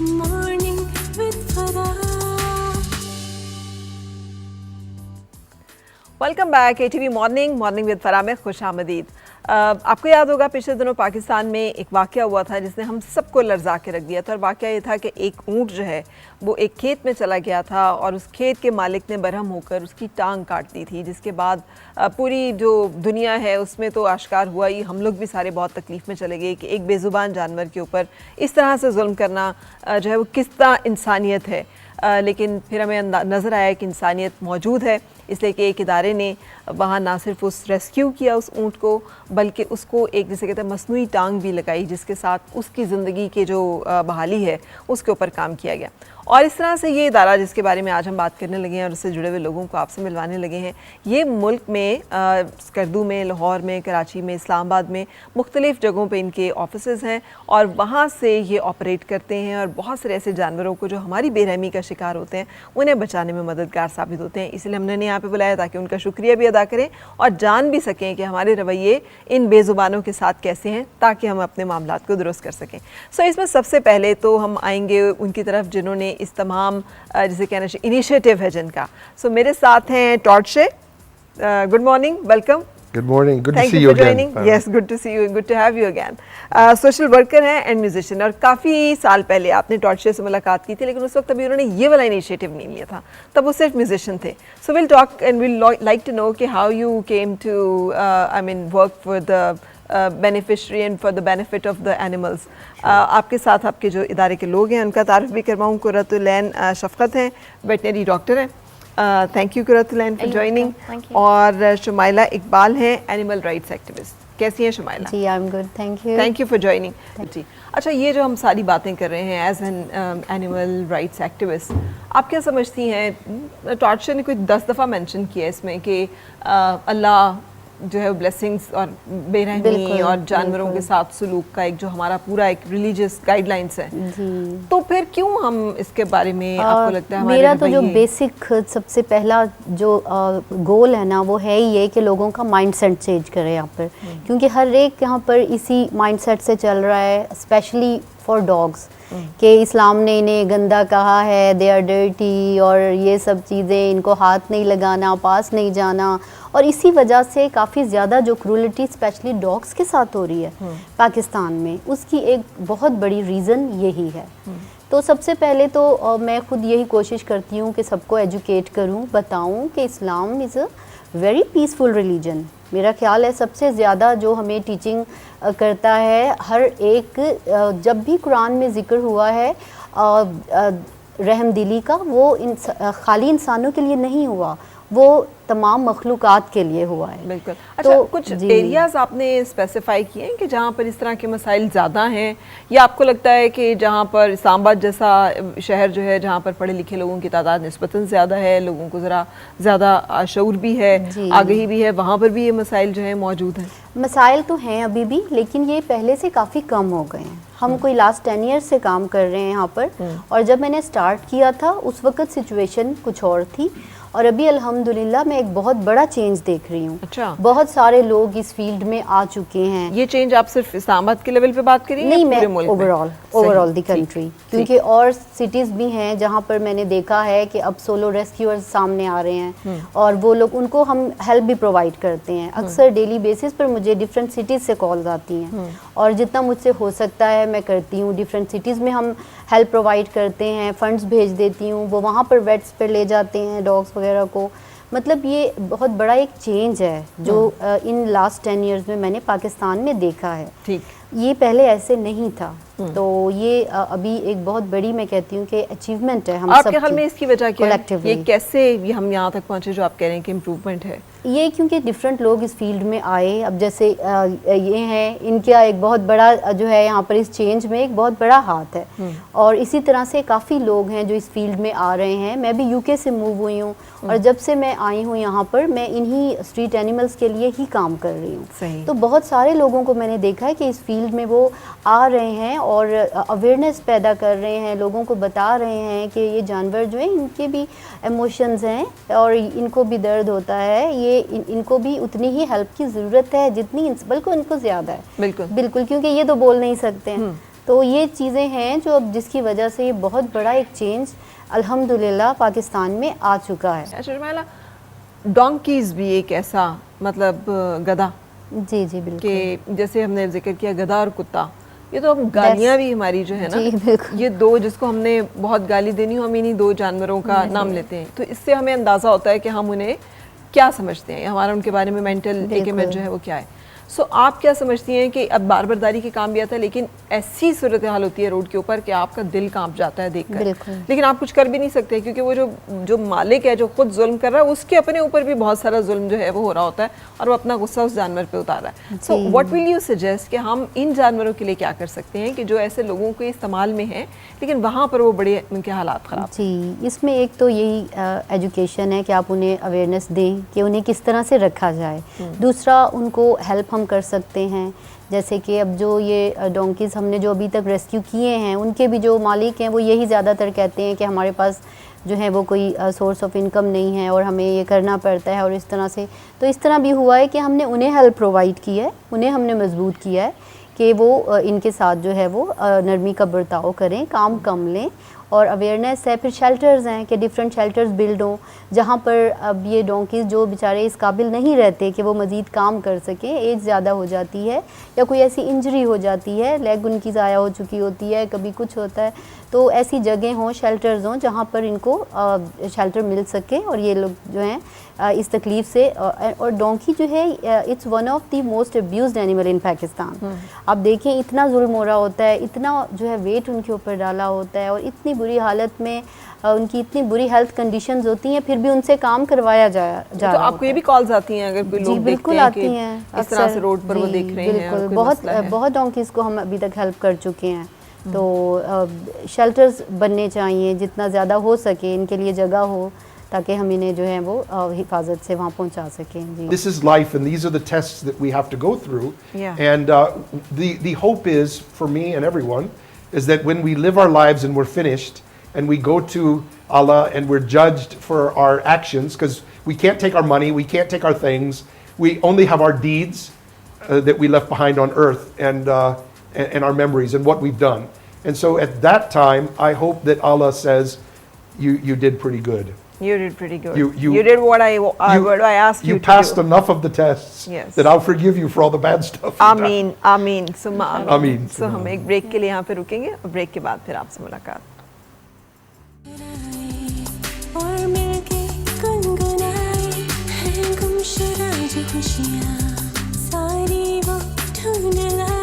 Morning with Farah. Welcome back ATV morning with Farah में खुश आमदीद। आपको याद होगा पिछले दिनों पाकिस्तान में एक वाक़या हुआ था जिसने हम सबको लर्जा के रख दिया था, और वाक़या ये था कि एक ऊँट जो है वो एक खेत में चला गया था और उस खेत के मालिक ने बरहम होकर उसकी टांग काट दी थी, जिसके बाद पूरी जो दुनिया है उसमें तो आश्कार हुआ ही, हम लोग भी सारे बहुत तकलीफ़ में चले गए कि एक बेज़ुबान जानवर के ऊपर इस तरह से जुल्म करना जो है वो किस तरह इंसानियत है। लेकिन फिर हमें नज़र आया कि इंसानियत मौजूद है, इसलिए कि एक इदारे ने वहाँ ना सिर्फ उस रेस्क्यू किया उस ऊँट को, बल्कि उसको एक जिसे कहते हैं मसनूई टांग भी लगाई, जिसके साथ उसकी ज़िंदगी के जो बहाली है उसके ऊपर काम किया गया। और इस तरह से ये इदारा जिसके बारे में आज हम बात करने लगे हैं और उससे जुड़े हुए लोगों को आपसे मिलवाने लगे हैं, ये मुल्क में स्कर्दू में, लाहौर में, कराची में, इस्लामाबाद में मुख्तलिफ़ जगहों पे इनके ऑफिसेज़ हैं और वहाँ से ये ऑपरेट करते हैं और बहुत सारे ऐसे जानवरों को जो हमारी बेरहमी का शिकार होते हैं उन्हें बचाने में मददगार साबित होते हैं। इसलिए हमने यहाँ पे बुलाया ताकि उनका शुक्रिया भी अदा करें और जान भी सकें कि हमारे रवैये इन बेज़ुबानों के साथ कैसे हैं, ताकि हम अपने मामलात को दुरुस्त कर सकें। सो इसमें सबसे पहले तो हम आएंगे उनकी तरफ जिन्होंने इस तमाम जिसे कहना चाहिए इनिशिएटिव है जिनका। सो मेरे साथ हैं टॉर्चे। Good morning, welcome. Good morning. Good to Thank see you you for again. joining. Yes, good to see you. Good to have you again. Social worker हैं एंड म्यूजिशियन, और काफ़ी साल पहले आपने टॉर्चे से मुलाकात की थी, लेकिन उस वक्त अभी उन्होंने ये वाला इनिशिएटिव नहीं लिया था, तब वो सिर्फ म्यूजिशियन थे। So will talk and will like to know कि how you came to work for the beneficiary and for the benefit of the animals. आपके साथ आपके जो इदारे के लोग हैं उनका तारुफ भी करवाऊँ। कुर्रतुलैन शफ़क़त हैं, वेटनरी डॉक्टर हैं। Thank you Qurratulain for joining. और शुमाइला इकबाल हैं, एनिमल राइट्स एक्टिविस्ट। कैसी हैं शुमाइला? जी, I am good, thank you for joining. जी अच्छा, ये जो हम सारी बातें कर रहे हैं as an animal rights activist, आप क्या समझती हैं? टॉर्चर ने कोई 10 दफ़ा मेंशन किया इसमें कि अल्लाह जो है ब्लेसिंग्स और बेरहमी और जानवरों के साथ सलूक का एक जो हमारा पूरा एक रिलीजियस गाइडलाइंस है, तो फिर क्यों हम इसके बारे में आपको लगता है? मेरा तो जो बेसिक सबसे पहला जो गोल है ना, वो है ही ये कि लोगों का माइंडसेट चेंज करें यहाँ पर, क्योंकि हर एक यहाँ पर इसी माइंडसेट से चल रहा है, स्पेशली फॉर डॉग्स, कि इस्लाम ने इन्हें गंदा कहा है, दे आर डर्टी, और ये सब चीज़ें, इनको हाथ नहीं लगाना, पास नहीं जाना, और इसी वजह से काफ़ी ज़्यादा जो क्रूलिटी स्पेशली डॉग्स के साथ हो रही है पाकिस्तान में, उसकी एक बहुत बड़ी रीज़न यही है। तो सबसे पहले तो मैं खुद यही कोशिश करती हूँ कि सबको एजुकेट करूँ, बताऊँ कि Islam is a very peaceful religion. मेरा ख्याल है सबसे ज़्यादा जो हमें टीचिंग करता है, हर एक जब भी कुरान में ज़िक्र हुआ है रहमदिली का, वो खाली इंसानों के लिए नहीं हुआ, वो तमाम मखलूक़ात के लिए हुआ है। बिल्कुल। अच्छा, तो कुछ एरियाज़ आपने स्पेसिफाई किए हैं कि जहाँ पर इस तरह के मसाइल ज़्यादा हैं, या आपको लगता है कि जहाँ पर इस्लामाबाद जैसा शहर जो है, जहाँ पर पढ़े लिखे लोगों की तादाद निस्बतन ज़्यादा है, लोगों को ज़रा ज़्यादा शऊर भी है, आगही भी है, वहाँ पर भी ये मसाइल जो है मौजूद हैं? मसाइल तो हैं अभी भी, लेकिन ये पहले से काफ़ी कम हो गए हैं। हम कोई लास्ट 10 ईयर्स से काम कर रहे हैं यहाँ पर, और जब मैंने स्टार्ट किया था उस वक्त सिचुएशन कुछ और थी, और अभी अल्हम्दुलिल्लाह मैं एक बहुत बड़ा चेंज देख रही हूँ। अच्छा। बहुत सारे लोग इस फील्ड में आ चुके हैं। ये चेंज आप सिर्फ इस्लामाबाद के लेवल पे बात करिए? नहीं, मैं ओवरऑल द कंट्री, क्योंकि और सिटीज़ भी हैं जहाँ पर मैंने देखा है कि अब सोलो रेस्क्यूअर्स सामने आ रहे हैं, और वो लोग, उनको हम हेल्प भी प्रोवाइड करते हैं। अक्सर डेली बेसिस पर मुझे डिफरेंट सिटीज़ से कॉल्स आती हैं, और जितना मुझसे हो सकता है मैं करती हूँ। डिफरेंट सिटीज़ में हम हेल्प प्रोवाइड करते हैं, फंड्स भेज देती हूँ, वो वहाँ पर वेट्स पर ले जाते हैं डॉग्स वगैरह को। मतलब ये बहुत बड़ा एक चेंज है जो इन लास्ट 10 इयर्स में मैंने पाकिस्तान में देखा है। ठीक, ये पहले ऐसे नहीं था, तो ये अभी एक बहुत बड़ी, मैं कहती हूँ कि अचीवमेंट है हम सब। आपके ख्याल में इसकी वजह क्या है? ये कैसे हम यहाँ तक पहुँचे जो आप कह रहे हैं कि इम्प्रूवमेंट है? ये क्योंकि डिफरेंट लोग इस फील्ड में आए। अब जैसे ये हैं, इनका एक बहुत बड़ा जो है यहाँ पर इस चेंज में एक बहुत बड़ा हाथ है, और इसी तरह से काफ़ी लोग हैं जो इस फील्ड में आ रहे हैं। मैं भी यूके से मूव हुई हूँ, और जब से मैं आई हूँ यहाँ पर, मैं इन्हीं स्ट्रीट एनिमल्स के लिए ही काम कर रही हूँ। तो बहुत सारे लोगों को मैंने देखा है कि इस फील्ड में वो आ रहे हैं और अवेयरनेस पैदा कर रहे हैं, लोगों को बता रहे हैं कि ये जानवर जो है, इनके भी इमोशंस हैं और इनको भी दर्द होता है, ये इनको भी उतनी ही हेल्प की ज़रूरत है जितनी बल्कि इनको ज़्यादा है। बिल्कुल बिल्कुल, क्योंकि ये तो बोल नहीं सकते हैं। تو یہ چیزیں ہیں جو اب جس کی وجہ سے یہ بہت بڑا ایک چینج الحمدللہ پاکستان میں آ چکا ہے. اچھا جمیلہ، ڈونکیز بھی ایک ایسا مطلب گدھا، جی جی بالکل، کہ جیسے ہم نے ذکر کیا گدھا اور کتا، یہ تو ہم گالیاں بھی ہماری جو ہے نا، جی بالکل، یہ دو جس کو ہم نے بہت گالی دینی ہو، ہم انہی دو جانوروں کا نام لیتے ہیں، تو اس سے ہمیں اندازہ ہوتا ہے کہ ہم انہیں کیا سمجھتے ہیں، ہمارا ان کے بارے میں مینٹل ایک امیج جو ہے وہ کیا ہے. سو آپ کیا سمجھتی ہیں کہ اب بار برداری کے کام بھی آتا ہے، لیکن ایسی صورتحال ہوتی ہے روڈ کے اوپر کہ آپ کا دل کانپ جاتا ہے دیکھ کر، لیکن آپ کچھ کر بھی نہیں سکتے کیونکہ وہ جو مالک ہے جو خود ظلم کر رہا ہے اس کے اپنے اوپر بھی بہت سارا ظلم جو ہے وہ ہو رہا ہوتا ہے اور وہ اپنا غصہ اس جانور پہ اتار رہا ہے. So what will you suggest کہ ہم ان جانوروں کے لیے کیا کر سکتے ہیں کہ جو ایسے لوگوں کے استعمال میں ہیں لیکن وہاں پر وہ بڑے ان کے حالات خراب؟ جی اس میں ایک تو یہی ایجوکیشن ہے کہ آپ انہیں اویئرنیس دیں کہ انہیں کس طرح سے رکھا جائے. دوسرا ان کو ہیلپ ہم کر سکتے ہیں، جیسے کہ اب جو یہ ڈونکیز ہم نے جو ابھی تک ریسکیو کیے ہیں ان کے بھی جو مالک ہیں وہ یہی زیادہ تر کہتے ہیں کہ ہمارے پاس جو ہے وہ کوئی سورس آف انکم نہیں ہے اور ہمیں یہ کرنا پڑتا ہے اور اس طرح سے. تو اس طرح بھی ہوا ہے کہ ہم نے انہیں ہیلپ پرووائڈ کی ہے، انہیں ہم نے مضبوط کیا ہے کہ وہ ان کے ساتھ جو ہے وہ نرمی کا برتاؤ کریں، کام کم لیں. اور اویئرنیس ہے. پھر شیلٹرز ہیں کہ ڈفرینٹ شیلٹرز بلڈ ہوں جہاں پر اب یہ ڈونکیز جو بیچارے اس قابل نہیں رہتے کہ وہ مزید کام کر سکیں، ایج زیادہ ہو جاتی ہے یا کوئی ایسی انجری ہو جاتی ہے، لیگ ان کی ضائع ہو چکی ہوتی ہے، کبھی کچھ ہوتا ہے، تو ایسی جگہیں ہوں، شیلٹرز ہوں جہاں پر ان کو شیلٹر مل سکے اور یہ لوگ جو ہیں اس تکلیف سے. اور ڈونکی جو ہے it's one of the most abused animal in Pakistan. آپ دیکھیں اتنا ظلم ہو رہا ہوتا ہے، اتنا جو ہے ویٹ ان کے اوپر ڈالا ہوتا ہے اور اتنی بری حالت میں ان کی اتنی بری ہیلتھ کنڈیشنز ہوتی ہیں، پھر بھی ان سے کام کروایا جا رہا ہے. تو آپ کو یہ بھی کالز آتی ہیں اگر کوئی لوگ بالکل آتی ہیں اس طرح سے روڈ پر وہ دیکھ رہے ہیں؟ بالکل، بہت ڈونکیز کو ہم ابھی تک ہیلپ کر چکے ہیں. تو شیلٹرز بننے چاہیے جتنا زیادہ ہو سکے، ان کے لیے جگہ ہو تاکہ ہم انہیں جو ہے وہ حفاظت سے وہاں پہنچا سکیں. جی This is life and these are the tests that we have to go through. Yeah. And the hope is for me and everyone is that when we live our lives and we're finished and we go to Allah and we're judged for our actions, because we can't take our money, we can't take our things, we only have our deeds that we left behind on earth and our memories and what we've done. And so at that time, I hope that Allah says, you did pretty good. You did pretty good. You did what I asked you to do. You passed enough of the tests Yes. that I'll forgive you for all the bad stuff. آمین آمین ثم آمین. آمین. سو ہم ایک break کے لیے یہاں پہ رکیں گے اور بریک کے بعد پھر آپ سے ملاقات. اور مل کے گنگنائے ہیں گمشدہ جو خوشیاں ساری وہ ڈھونڈ لائے.